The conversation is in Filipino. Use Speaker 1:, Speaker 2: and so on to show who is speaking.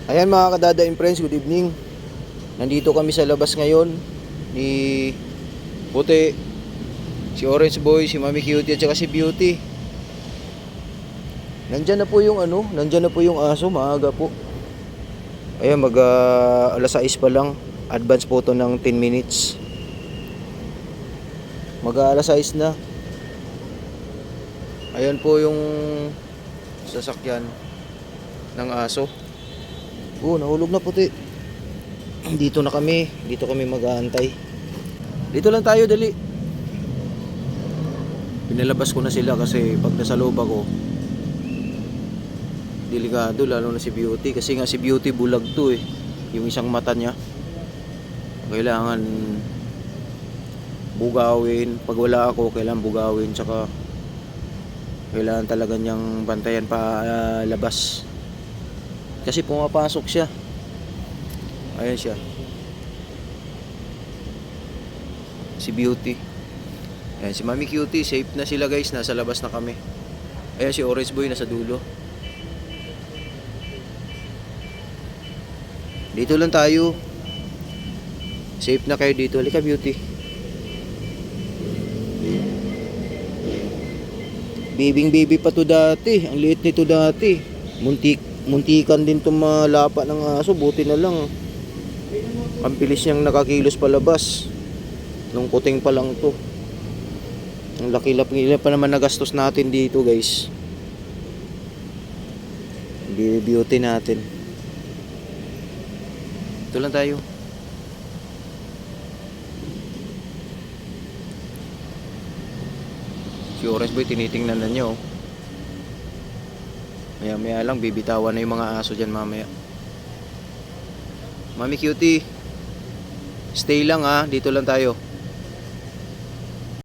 Speaker 1: Ayan mga kadada and friends, good evening. Nandito kami sa labas ngayon ni Puti, si Orange Boy, si Mami Cutie at saka si Beauty. Nandyan na po yung nandyan na po yung aso, maaga po. Ayan, alas 6 pa lang. Advance po to ng 10 minutes. Alas 6 na. Ayan po yung sasakyan ng aso. Nahulog na Puti. Dito kami mag-aantay. Dito lang tayo, dali. Pinalabas ko na sila kasi pag nasa loob ako, delikado, lalo na si Beauty. Kasi nga si Beauty bulag to eh. Yung isang mata niya. Kailangan bugawin. Pag wala ako, kailangan bugawin. Tsaka kailangan talaga niyang bantayan pa labas. Kasi pumapasok siya. Ayan siya. Si Beauty. Ayan si Mami Cutie. Safe na sila guys. Nasa labas na kami. Ayan si Orange Boy nasa dulo. Dito lang tayo. Safe na kayo dito. Halika Beauty. Baby pa to dati. Ang liit nito dati. Muntikan din to malapa ng aso. Buti na lang. Ang bilis niyang nakakilos palabas. Nung kuting pa lang to. Ang laki-laki pa naman nagastos natin dito guys. Beauty natin. Ito lang tayo. Si Orange Boy tinitingnan na niya oh. Maya lang bibitawan na yung mga aso dyan mamaya. Mami Cutie, stay lang ha, dito lang tayo.